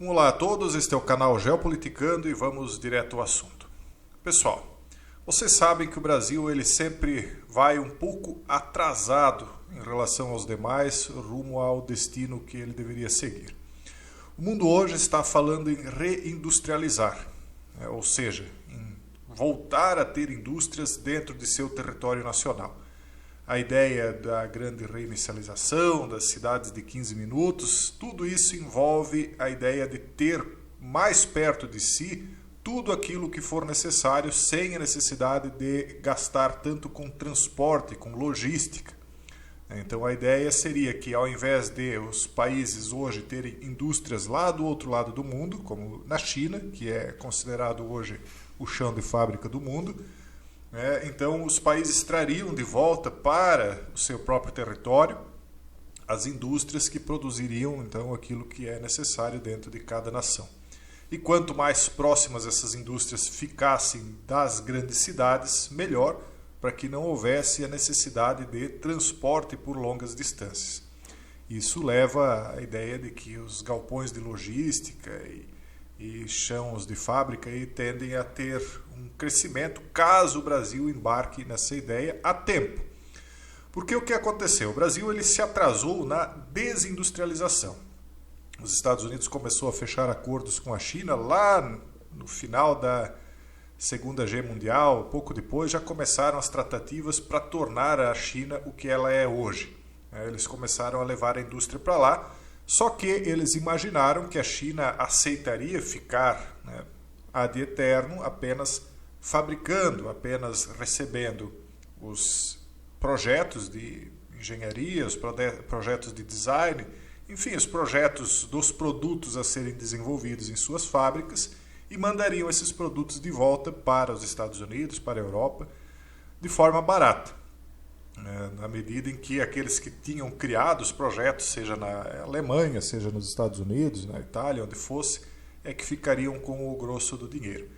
Olá a todos, este é o canal Geopoliticando e vamos direto ao assunto. Pessoal, vocês sabem que o Brasil ele sempre vai um pouco atrasado em relação aos demais rumo ao destino que ele deveria seguir. O mundo hoje está falando em reindustrializar, ou seja, em voltar a ter indústrias dentro de seu território nacional. A ideia da grande reinicialização, das cidades de 15 minutos, tudo isso envolve a ideia de ter mais perto de si tudo aquilo que for necessário sem a necessidade de gastar tanto com transporte, com logística. Então a ideia seria que ao invés de os países hoje terem indústrias lá do outro lado do mundo, como na China, que é considerado hoje o chão de fábrica do mundo, então os países trariam de volta para o seu próprio território as indústrias que produziriam então aquilo que é necessário dentro de cada nação. E quanto mais próximas essas indústrias ficassem das grandes cidades, melhor, para que não houvesse a necessidade de transporte por longas distâncias. Isso leva à ideia de que os galpões de logística e chãos de fábrica tendem a ter um crescimento caso o Brasil embarque nessa ideia a tempo. Porque o que aconteceu? O Brasil ele se atrasou na desindustrialização. Os Estados Unidos começou a fechar acordos com a China lá no final da Segunda Guerra Mundial, pouco depois já começaram as tratativas para tornar a China o que ela é hoje. Eles começaram a levar a indústria para lá. Só que eles imaginaram que a China aceitaria ficar ad eterno apenas fabricando, apenas recebendo os projetos de engenharia, os projetos de design, enfim, os projetos dos produtos a serem desenvolvidos em suas fábricas e mandariam esses produtos de volta para os Estados Unidos, para a Europa, de forma barata. Na medida em que aqueles que tinham criado os projetos, seja na Alemanha, seja nos Estados Unidos, na Itália, onde fosse, é que ficariam com o grosso do dinheiro.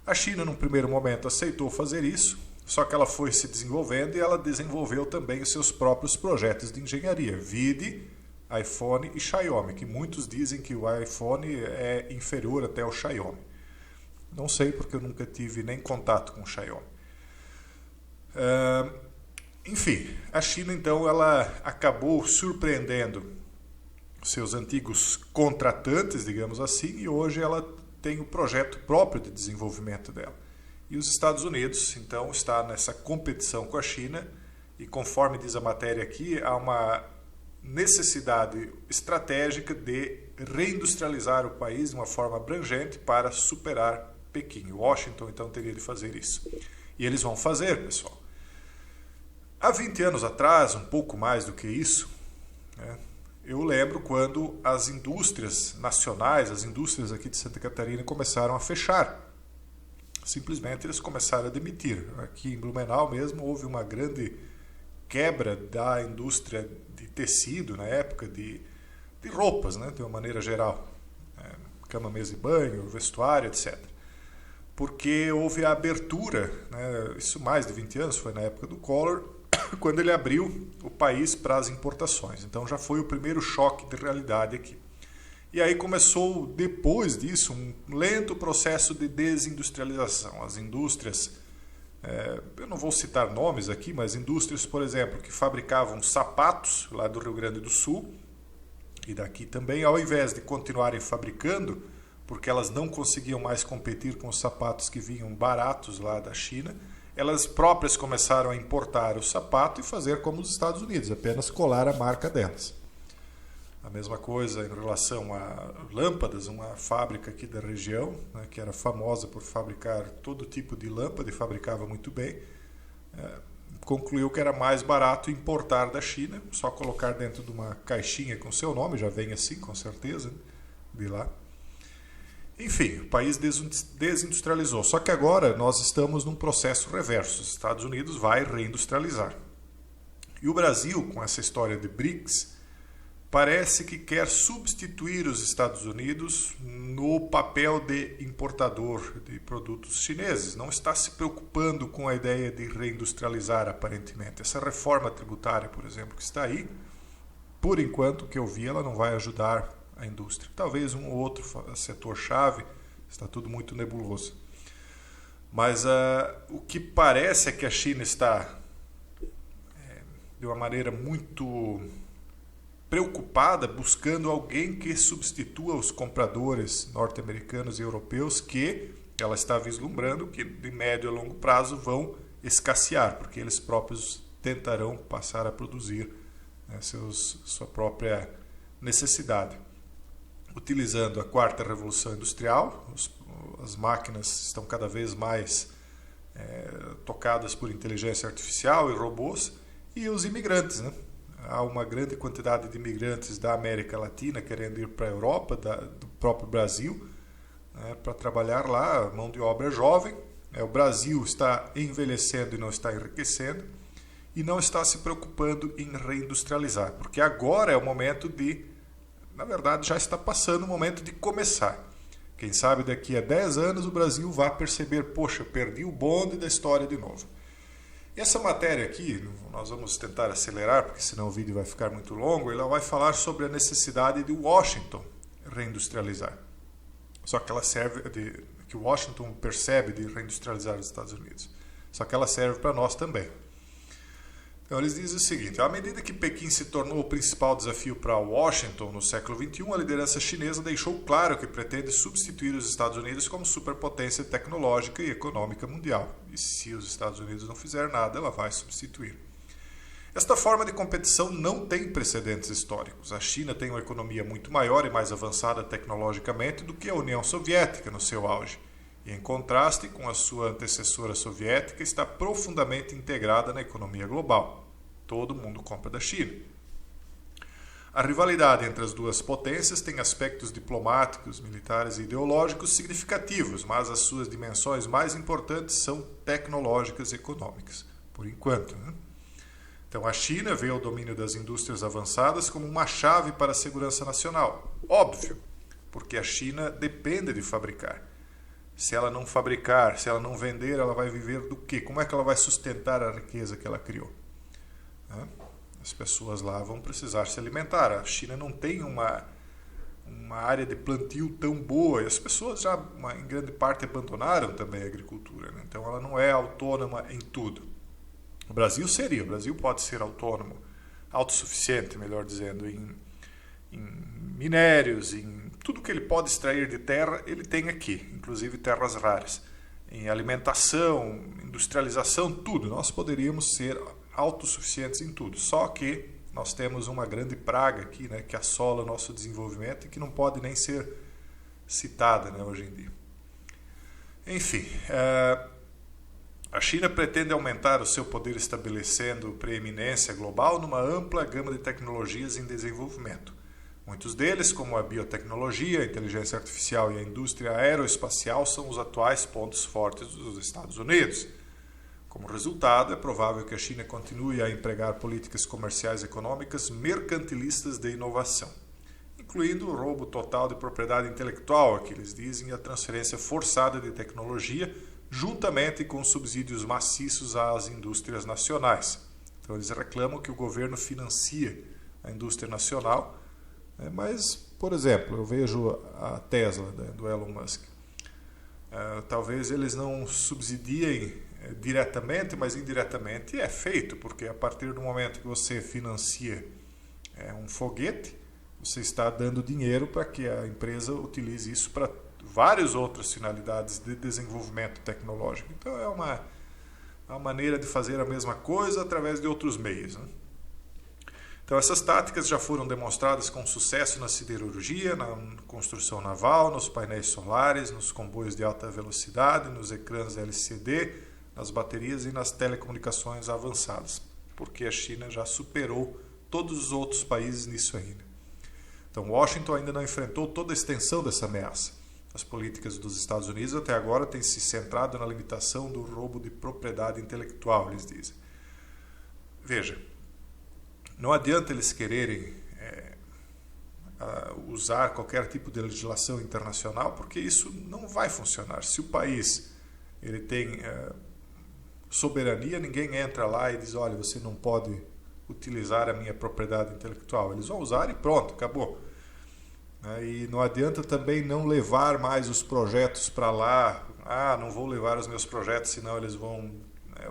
A China, num primeiro momento, aceitou fazer isso, só que ela foi se desenvolvendo e ela desenvolveu também os seus próprios projetos de engenharia, vide iPhone e Xiaomi, que muitos dizem que o iPhone é inferior até ao Xiaomi. Não sei porque eu nunca tive nem contato com o Xiaomi. Enfim, a China então ela acabou surpreendendo seus antigos contratantes, digamos assim, e hoje ela tem o projeto próprio de desenvolvimento dela. E os Estados Unidos então está nessa competição com a China e conforme diz a matéria aqui, há uma necessidade estratégica de reindustrializar o país de uma forma abrangente para superar Pequim. Washington então teria de fazer isso. E eles vão fazer, pessoal. Há 20 anos atrás, um pouco mais do que isso, eu lembro quando as indústrias nacionais, as indústrias aqui de Santa Catarina começaram a fechar. Simplesmente eles começaram a demitir. Aqui em Blumenau mesmo houve uma grande quebra da indústria de tecido na época, de roupas, de uma maneira geral. Cama, mesa e banho, vestuário, etc. Porque houve a abertura, isso mais de 20 anos, foi na época do Collor, quando ele abriu o país para as importações. Então já foi o primeiro choque de realidade aqui. E aí começou, depois disso, um lento processo de desindustrialização. As indústrias, eu não vou citar nomes aqui, mas indústrias, por exemplo, que fabricavam sapatos lá do Rio Grande do Sul, e daqui também, ao invés de continuarem fabricando, porque elas não conseguiam mais competir com os sapatos que vinham baratos lá da China, elas próprias começaram a importar o sapato e fazer como os Estados Unidos, apenas colar a marca delas. A mesma coisa em relação a lâmpadas, uma fábrica aqui da região, que era famosa por fabricar todo tipo de lâmpada e fabricava muito bem, concluiu que era mais barato importar da China, só colocar dentro de uma caixinha com seu nome, já vem assim com certeza, de lá. Enfim, o país desindustrializou. Só que agora nós estamos num processo reverso. Os Estados Unidos vai reindustrializar. E o Brasil, com essa história de BRICS, parece que quer substituir os Estados Unidos no papel de importador de produtos chineses. Não está se preocupando com a ideia de reindustrializar, aparentemente. Essa reforma tributária, por exemplo, que está aí, por enquanto, que eu vi, ela não vai ajudar a indústria. Talvez um ou outro setor-chave, está tudo muito nebuloso. Mas o que parece é que a China está de uma maneira muito preocupada, buscando alguém que substitua os compradores norte-americanos e europeus, que ela está vislumbrando que de médio a longo prazo vão escassear, porque eles próprios tentarão passar a produzir, né, sua própria necessidade. Utilizando a quarta revolução industrial, as máquinas estão cada vez mais tocadas por inteligência artificial e robôs, e os imigrantes, né? Há uma grande quantidade de imigrantes da América Latina querendo ir para a Europa, do próprio Brasil, para trabalhar lá, mão de obra jovem. O Brasil está envelhecendo e não está enriquecendo, e não está se preocupando em reindustrializar, porque agora é o momento na verdade já está passando o momento de começar. Quem sabe daqui a 10 anos o Brasil vai perceber, poxa, perdi o bonde da história de novo. Essa matéria aqui, nós vamos tentar acelerar, porque senão o vídeo vai ficar muito longo, ela vai falar sobre a necessidade de Washington reindustrializar. Só que ela serve, que Washington percebe de reindustrializar os Estados Unidos. Só que ela serve para nós também. Então eles dizem o seguinte: à medida que Pequim se tornou o principal desafio para Washington no século XXI, a liderança chinesa deixou claro que pretende substituir os Estados Unidos como superpotência tecnológica e econômica mundial. E se os Estados Unidos não fizer nada, ela vai substituir. Esta forma de competição não tem precedentes históricos. A China tem uma economia muito maior e mais avançada tecnologicamente do que a União Soviética no seu auge. E, em contraste com a sua antecessora soviética, está profundamente integrada na economia global. Todo mundo compra da China. A rivalidade entre as duas potências tem aspectos diplomáticos, militares e ideológicos significativos, mas as suas dimensões mais importantes são tecnológicas e econômicas, por enquanto, né? Então, a China vê o domínio das indústrias avançadas como uma chave para a segurança nacional. Óbvio, porque a China depende de fabricar. Se ela não fabricar, se ela não vender, ela vai viver do quê? Como é que ela vai sustentar a riqueza que ela criou? As pessoas lá vão precisar se alimentar. A China não tem uma área de plantio tão boa, e as pessoas já, em grande parte, abandonaram também a agricultura, né? Então ela não é autônoma em tudo. O Brasil seria. O Brasil pode ser autônomo, autossuficiente, melhor dizendo, em minérios, em tudo que ele pode extrair de terra, ele tem aqui, inclusive terras raras. Em alimentação, industrialização, tudo. Nós poderíamos ser autossuficientes em tudo. Só que nós temos uma grande praga aqui, né, que assola o nosso desenvolvimento e que não pode nem ser citada, né, hoje em dia. Enfim, a China pretende aumentar o seu poder estabelecendo preeminência global numa ampla gama de tecnologias em desenvolvimento. Muitos deles, como a biotecnologia, a inteligência artificial e a indústria aeroespacial, são os atuais pontos fortes dos Estados Unidos. Como resultado, é provável que a China continue a empregar políticas comerciais e econômicas mercantilistas de inovação, incluindo o roubo total de propriedade intelectual, que eles dizem, e a transferência forçada de tecnologia, juntamente com subsídios maciços às indústrias nacionais. Então, eles reclamam que o governo financia a indústria nacional. Mas, por exemplo, eu vejo a Tesla, né, do Elon Musk. Talvez eles não subsidiem diretamente, mas indiretamente é feito, porque a partir do momento que você financia um foguete, você está dando dinheiro para que a empresa utilize isso para várias outras finalidades de desenvolvimento tecnológico. Então é uma maneira de fazer a mesma coisa através de outros meios, né? Então, essas táticas já foram demonstradas com sucesso na siderurgia, na construção naval, nos painéis solares, nos comboios de alta velocidade, nos ecrãs LCD, nas baterias e nas telecomunicações avançadas, porque a China já superou todos os outros países nisso ainda. Então, Washington ainda não enfrentou toda a extensão dessa ameaça. As políticas dos Estados Unidos até agora têm se centrado na limitação do roubo de propriedade intelectual, eles dizem. Veja, não adianta eles quererem usar qualquer tipo de legislação internacional, porque isso não vai funcionar. Se o país ele tem soberania, ninguém entra lá e diz: olha, você não pode utilizar a minha propriedade intelectual. Eles vão usar e pronto, acabou. né? E não adianta também não levar mais os projetos para lá. Não vou levar os meus projetos, senão eles vão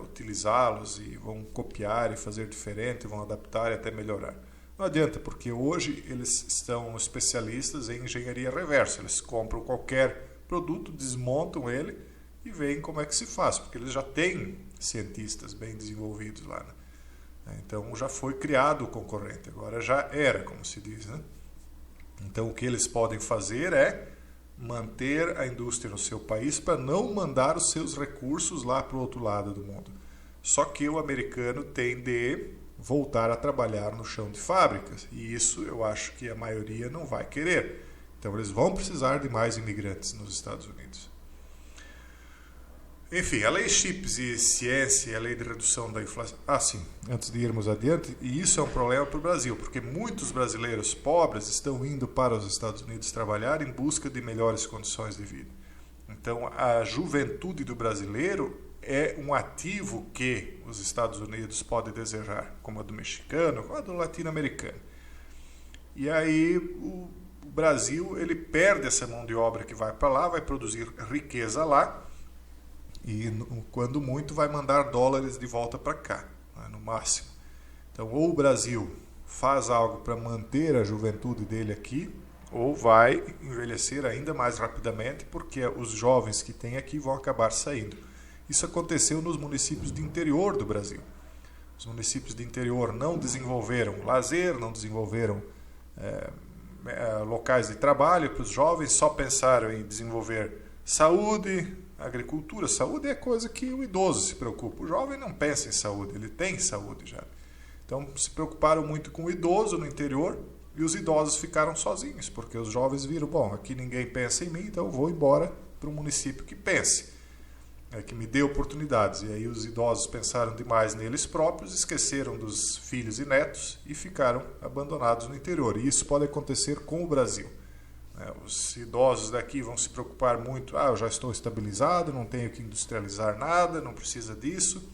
utilizá-los e vão copiar e fazer diferente, vão adaptar e até melhorar. Não adianta, porque hoje eles são especialistas em engenharia reversa. Eles compram qualquer produto, desmontam ele e veem como é que se faz, porque eles já têm cientistas bem desenvolvidos lá, né? Então já foi criado o concorrente, agora já era, como se diz, né? Então o que eles podem fazer é manter a indústria no seu país para não mandar os seus recursos lá para o outro lado do mundo. Só que o americano tem de voltar a trabalhar no chão de fábricas, e isso eu acho que a maioria não vai querer. Então eles vão precisar de mais imigrantes nos Estados Unidos. Enfim, a lei CHIPS e ciência e a lei de redução da inflação... sim, antes de irmos adiante, e isso é um problema para o Brasil, porque muitos brasileiros pobres estão indo para os Estados Unidos trabalhar em busca de melhores condições de vida. Então, a juventude do brasileiro é um ativo que os Estados Unidos podem desejar, como a do mexicano, como a do latino-americano. E aí o Brasil ele perde essa mão de obra que vai para lá, vai produzir riqueza lá, e quando muito vai mandar dólares de volta para cá, né, no máximo. Então ou o Brasil faz algo para manter a juventude dele aqui, ou vai envelhecer ainda mais rapidamente, porque os jovens que tem aqui vão acabar saindo. Isso aconteceu nos municípios do interior do Brasil. Os municípios do interior não desenvolveram lazer, não desenvolveram locais de trabalho para os jovens, só pensaram em desenvolver saúde, agricultura. Saúde é coisa que o idoso se preocupa. O jovem não pensa em saúde, ele tem saúde já. Então se preocuparam muito com o idoso no interior e os idosos ficaram sozinhos, porque os jovens viram, bom, aqui ninguém pensa em mim, então eu vou embora para um município que pense, que me dê oportunidades. E aí os idosos pensaram demais neles próprios, esqueceram dos filhos e netos e ficaram abandonados no interior. E isso pode acontecer com o Brasil. Os idosos daqui vão se preocupar muito, eu já estou estabilizado, não tenho que industrializar nada, não precisa disso.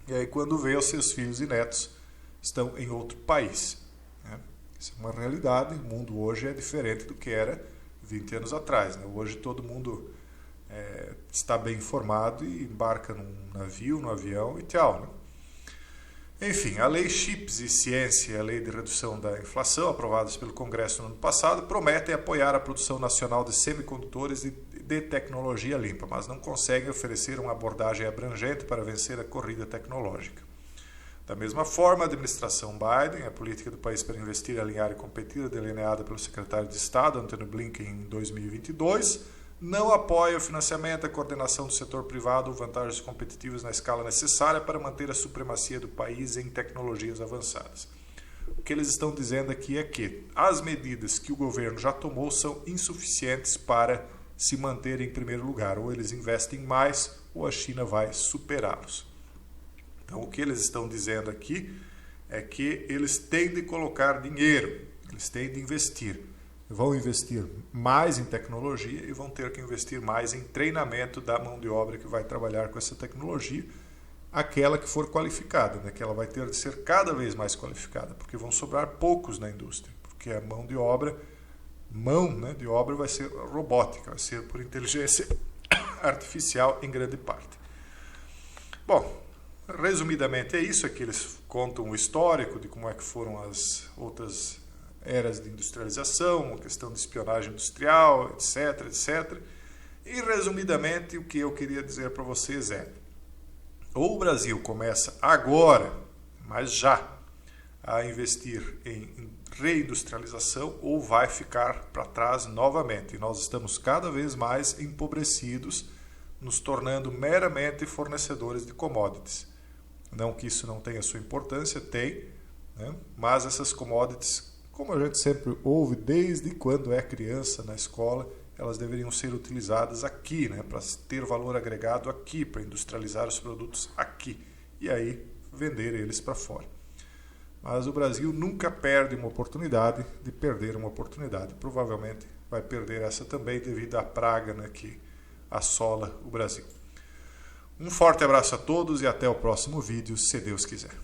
E aí quando vê, os seus filhos e netos estão em outro país. Isso é uma realidade, o mundo hoje é diferente do que era 20 anos atrás. Hoje todo mundo está bem informado e embarca num navio, num avião e tchau. Enfim, a lei CHIPS e ciência e a lei de redução da inflação, aprovadas pelo Congresso no ano passado, prometem apoiar a produção nacional de semicondutores e de tecnologia limpa, mas não conseguem oferecer uma abordagem abrangente para vencer a corrida tecnológica. Da mesma forma, a administração Biden, a política do país para investir, alinhar e competir, delineada pelo secretário de Estado, Antony Blinken, em 2022, não apoia o financiamento, a coordenação do setor privado ou vantagens competitivas na escala necessária para manter a supremacia do país em tecnologias avançadas. O que eles estão dizendo aqui é que as medidas que o governo já tomou são insuficientes para se manter em primeiro lugar. Ou eles investem mais, ou a China vai superá-los. Então, o que eles estão dizendo aqui é que eles têm de colocar dinheiro, eles têm de investir. Vão investir mais em tecnologia e vão ter que investir mais em treinamento da mão de obra que vai trabalhar com essa tecnologia, aquela que for qualificada, que ela vai ter de ser cada vez mais qualificada, porque vão sobrar poucos na indústria, porque a mão de obra vai ser robótica, vai ser por inteligência artificial em grande parte. Bom, resumidamente é isso, aqui eles contam o histórico de como é que foram as outras eras de industrialização, a questão de espionagem industrial, etc, etc. E, resumidamente, o que eu queria dizer para vocês é: ou o Brasil começa agora, mas já, a investir em reindustrialização, ou vai ficar para trás novamente. E nós estamos cada vez mais empobrecidos, nos tornando meramente fornecedores de commodities. Não que isso não tenha sua importância, tem, mas essas commodities, como a gente sempre ouve desde quando é criança na escola, elas deveriam ser utilizadas aqui, para ter valor agregado aqui, para industrializar os produtos aqui e aí vender eles para fora. Mas o Brasil nunca perde uma oportunidade de perder uma oportunidade. Provavelmente vai perder essa também devido à praga que assola o Brasil. Um forte abraço a todos e até o próximo vídeo, se Deus quiser.